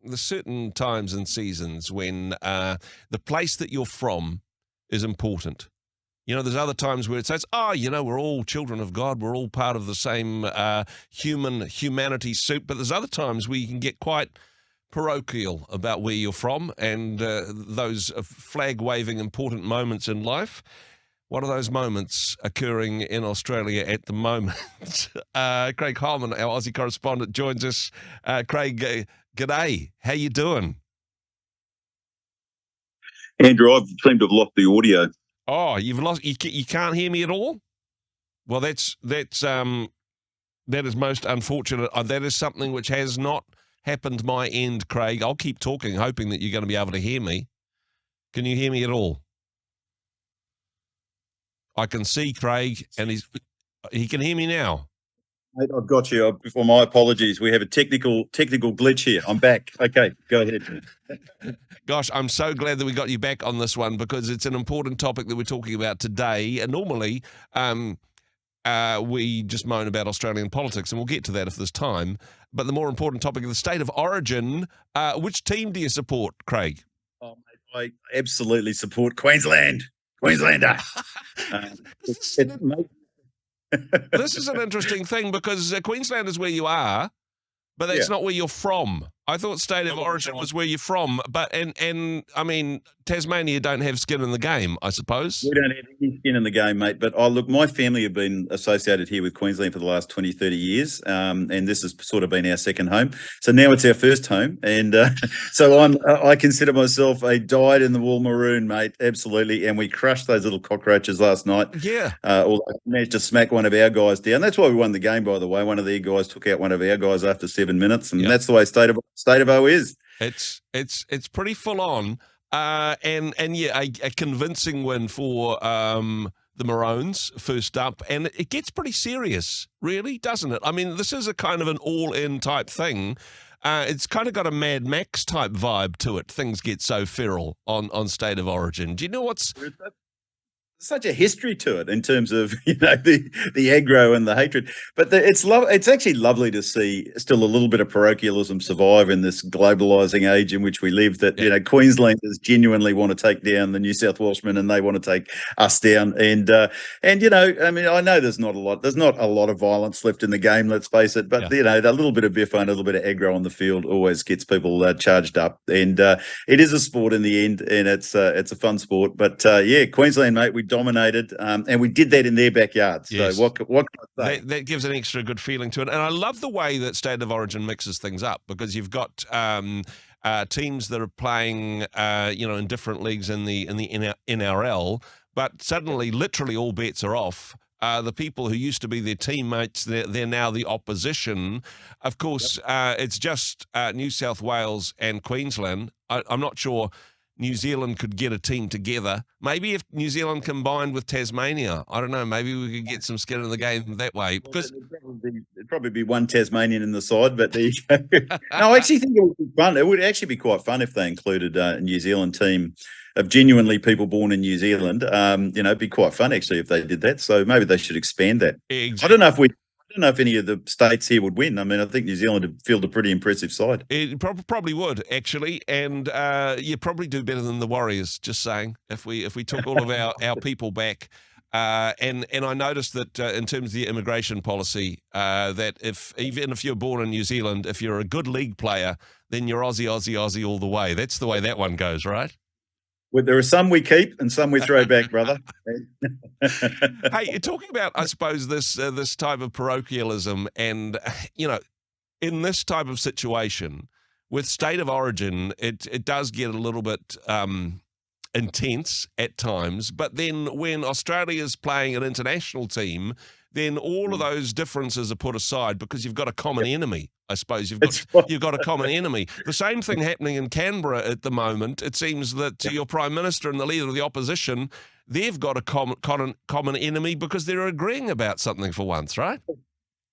there's certain times and seasons when the place that you're from is important. There's other times where it says, we're all children of God. We're all part of the same humanity soup. But there's other times where you can get quite parochial about where you're from and those flag-waving important moments in life. One of those moments occurring in Australia at the moment. Craig Heilmann, our Aussie correspondent, joins us. Craig, g'day. How you doing? Andrew, I seem to have lost the audio. Oh, you've lost. You can't hear me at all. Well, that is most unfortunate. That is something which has not happened my end, Craig. I'll keep talking, hoping that you're going to be able to hear me. Can you hear me at all? I can see Craig, and he can hear me now. Mate, I've got you. For my apologies, we have a technical glitch here. I'm back. Okay, go ahead. Gosh, I'm so glad that we got you back on this one because it's an important topic that we're talking about today. And normally, we just moan about Australian politics, and we'll get to that if there's time. But the more important topic of the state of origin, which team do you support, Craig? Oh, mate, I absolutely support Queensland. Queenslander. This is an interesting thing because Queensland is where you are, but that's not where you're from. I thought state of origin was where you're from, but and I mean Tasmania don't have skin in the game, I suppose. We don't have any skin in the game, mate. But look, my family have been associated here with Queensland for the last 20, 30 years, and this has sort of been our second home. So now it's our first home, and so I consider myself a dyed-in-the-wool maroon, mate. Absolutely, and we crushed those little cockroaches last night. Yeah, although I managed to smack one of our guys down. That's why we won the game, by the way. One of their guys took out one of our guys after 7 minutes, and that's the way state of O is. It's pretty full on. And yeah, a convincing win for the Maroons first up, and it gets pretty serious, really, doesn't it? I mean, this is a kind of an all-in type thing. It's kind of got a Mad Max type vibe to it. Things get so feral on State of Origin. Do you know what's such a history to it in terms of the aggro and the hatred, but it's actually lovely to see still a little bit of parochialism survive in this globalizing age in which we live. That Queenslanders genuinely want to take down the New South Welshmen, and they want to take us down. And I mean, I know there's not a lot of violence left in the game. Let's face it, but a little bit of biff and a little bit of aggro on the field always gets people charged up. And it is a sport in the end, and it's a fun sport. But Queensland, mate, we dominated, and we did that in their backyard. So what can I say? That gives an extra good feeling to it. And I love the way that State of Origin mixes things up because you've got teams that are playing, in different leagues in the NRL, but suddenly, literally, all bets are off. The people who used to be their teammates, they're now the opposition. Of course, it's just New South Wales and Queensland. I'm not sure New Zealand could get a team together. Maybe if New Zealand combined with Tasmania, I don't know, maybe we could get some skin in the game that way. Because there'd probably be one Tasmanian in the side, but there you go. No, I actually think it would be fun. It would actually be quite fun if they included a New Zealand team of genuinely people born in New Zealand. It'd be quite fun actually if they did that. So maybe they should expand that. Exactly. I don't know if any of the states here would win. I mean, I think New Zealand would field a pretty impressive side. It probably would, actually, and you probably do better than the Warriors. Just saying, if we took all of our people back, and I noticed that in terms of the immigration policy, that even if you're born in New Zealand, if you're a good league player, then you're Aussie all the way. That's the way that one goes, right? Well, there are some we keep and some we throw back, brother. Hey, you're talking about, I suppose, this type of parochialism, and in this type of situation with State of Origin, it does get a little bit intense at times. But then when Australia's playing an international team, then all of those differences are put aside because you've got a common enemy. I suppose you've got a common enemy. The same thing happening in Canberra at the moment. It seems that your Prime Minister and the leader of the opposition, they've got a common enemy because they're agreeing about something for once, right?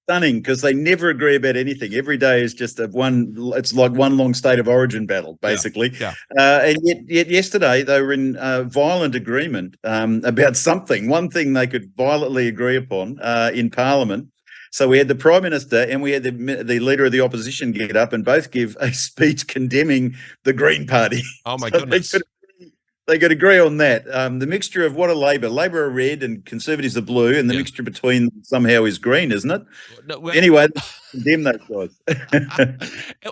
Stunning, because they never agree about anything. Every day is just it's like one long State of Origin battle, basically. Yeah. And yet yesterday they were in violent agreement about something. One thing they could violently agree upon in Parliament. So we had the Prime Minister and we had the Leader of the Opposition get up and both give a speech condemning the Green Party. Oh my So goodness. they could agree on that. The mixture of what are Labor? Labor are red and Conservatives are blue, and the mixture between them somehow is green, isn't it? No, well, anyway, condemn those guys.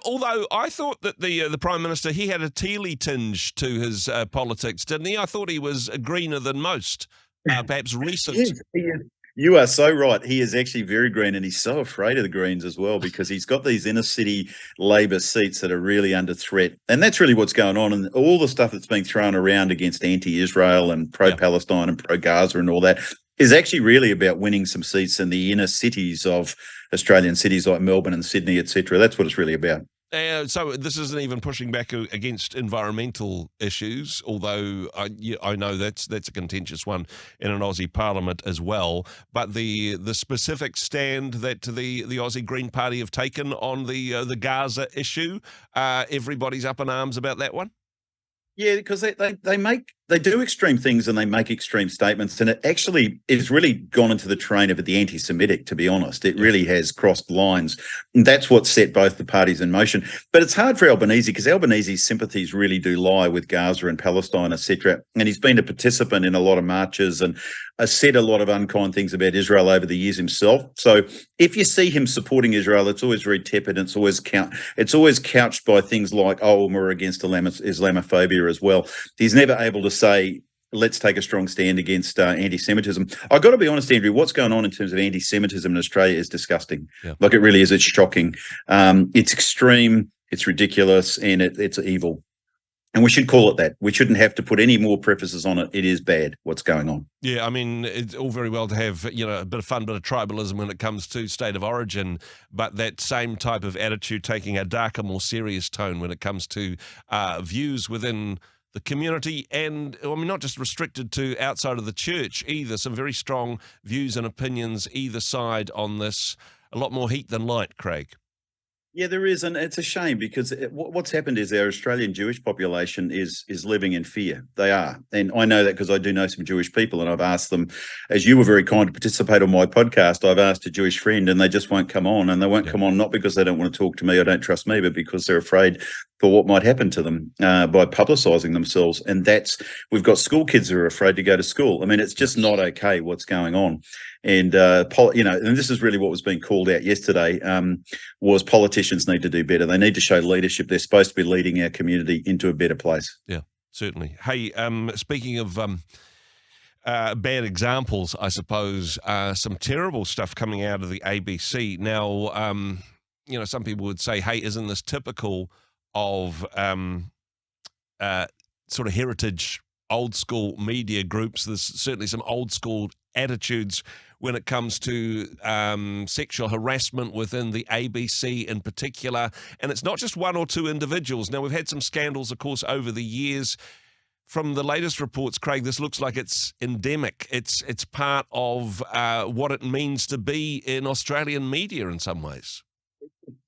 although I thought that the Prime Minister, he had a tealy tinge to his politics, didn't he? I thought he was greener than most, perhaps recent. He is. You are so right. He is actually very green, and he's so afraid of the Greens as well because he's got these inner city Labor seats that are really under threat. And that's really what's going on. And all the stuff that's being thrown around against anti-Israel and pro-Palestine and pro-Gaza and all that is actually really about winning some seats in the inner cities of Australian cities like Melbourne and Sydney, etc. That's what it's really about. So this isn't even pushing back against environmental issues, although I know that's a contentious one in an Aussie Parliament as well. But the specific stand that the Aussie Green Party have taken on the Gaza issue, everybody's up in arms about that one. Yeah, because they do extreme things and they make extreme statements, and it actually is really gone into the train of the anti-Semitic, to be honest. It really has crossed lines. And that's what set both the parties in motion. But it's hard for Albanese because Albanese's sympathies really do lie with Gaza and Palestine, etc. And he's been a participant in a lot of marches and has said a lot of unkind things about Israel over the years himself. So if you see him supporting Israel, it's always very tepid. It's always couched by things like, oh, we're against Islamophobia as well. He's never able to say, let's take a strong stand against anti-Semitism. I've got to be honest, Andrew, what's going on in terms of anti-Semitism in Australia is disgusting. Yeah. Like it really is. It's shocking. It's extreme, it's ridiculous, and it's evil. And we should call it that. We shouldn't have to put any more prefaces on it. It is bad what's going on. Yeah, I mean, it's all very well to have, a bit of fun, bit of tribalism when it comes to state of origin, but that same type of attitude taking a darker, more serious tone when it comes to views within the community, and I mean, not just restricted to outside of the church either. Some very strong views and opinions either side on this. A lot more heat than light, Craig. Yeah, there is, and it's a shame because what's happened is our Australian Jewish population is living in fear. They are, and I know that because I do know some Jewish people, and I've asked them, as you were very kind to participate on my podcast, I've asked a Jewish friend, and they just won't come on, and they won't come on not because they don't want to talk to me or don't trust me, but because they're afraid for what might happen to them by publicising themselves. And we've got school kids who are afraid to go to school. I mean, it's just not okay what's going on. And, and this is really what was being called out yesterday, was politicians need to do better. They need to show leadership. They're supposed to be leading our community into a better place. Yeah, certainly. Hey, speaking of bad examples, I suppose, some terrible stuff coming out of the ABC. Now, some people would say, hey, isn't this typical of sort of heritage old school media groups? There's certainly some old school attitudes when it comes to sexual harassment within the ABC in particular. And it's not just one or two individuals. Now, we've had some scandals, of course, over the years. From the latest reports, Craig, this looks like it's endemic. It's part of what it means to be in Australian media in some ways.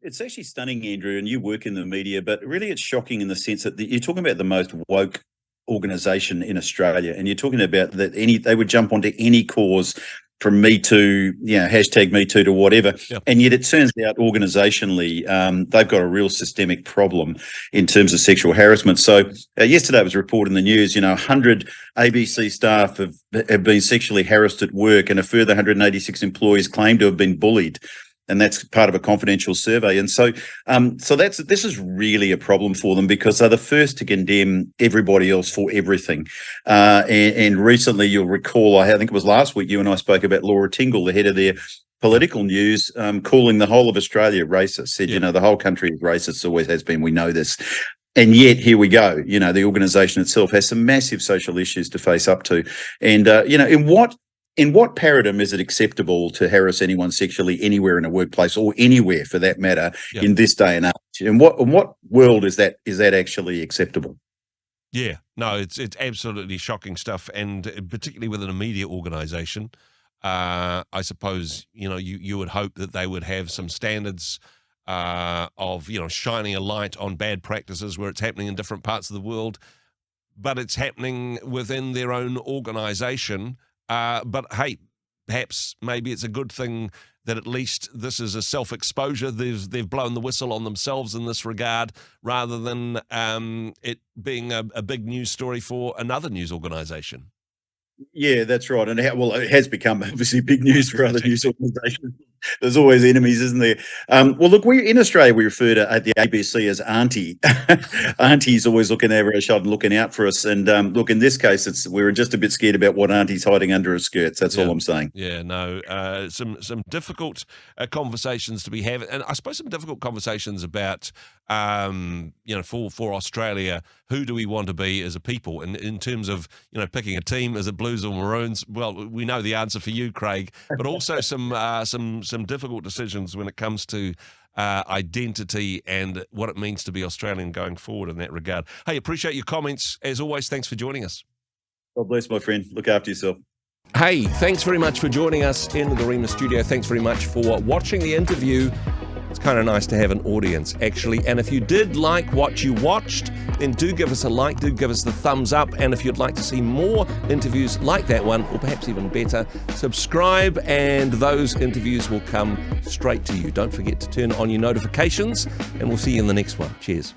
It's actually stunning, Andrew, and you work in the media, but really it's shocking in the sense that you're talking about the most woke organisation in Australia, and you're talking about that they would jump onto any cause from Me Too, hashtag Me Too to whatever. Yep. And yet it turns out organisationally, they've got a real systemic problem in terms of sexual harassment. So yesterday it was reported in the news, 100 ABC staff have been sexually harassed at work, and a further 186 employees claim to have been bullied. And that's part of a confidential survey. And so this is really a problem for them because they're the first to condemn everybody else for everything. And recently, you'll recall, I think it was last week, you and I spoke about Laura Tingle, the head of their political news, calling the whole of Australia racist, said, the whole country is racist, always has been, we know this. And yet here we go, the organisation itself has some massive social issues to face up to. And, in what paradigm is it acceptable to harass anyone sexually anywhere in a workplace or anywhere for that matter in this day and age? In what world is that actually acceptable? Yeah, no, it's absolutely shocking stuff, and particularly within a media organisation, I suppose you would hope that they would have some standards of shining a light on bad practices where it's happening in different parts of the world, but it's happening within their own organisation. But hey, perhaps maybe it's a good thing that at least this is a self-exposure. They've blown the whistle on themselves in this regard, rather than it being a big news story for another news organisation. Yeah, that's right. And it has become obviously big news for other news organisations. There's always enemies, isn't there? Well, look, we in Australia we refer to the ABC as Auntie. Auntie's always looking over our shoulder, looking out for us. And look, in this case, we were just a bit scared about what Auntie's hiding under her skirts. That's all I'm saying. Yeah, no, some difficult conversations to be having, and I suppose some difficult conversations about for Australia, who do we want to be as a people, and in terms of picking a team, is it Blues or Maroons? Well, we know the answer for you, Craig, but also some difficult decisions when it comes to identity and what it means to be Australian going forward in that regard. Hey, appreciate your comments as always. Thanks for joining us. God bless, my friend. Look after yourself. Hey, thanks very much for joining us in the Rhema studio. Thanks very much for watching the interview. It's kind of nice to have an audience, actually. And if you did like what you watched, then do give us a like, do give us the thumbs up. And if you'd like to see more interviews like that one, or perhaps even better, subscribe and those interviews will come straight to you. Don't forget to turn on your notifications, and we'll see you in the next one. Cheers.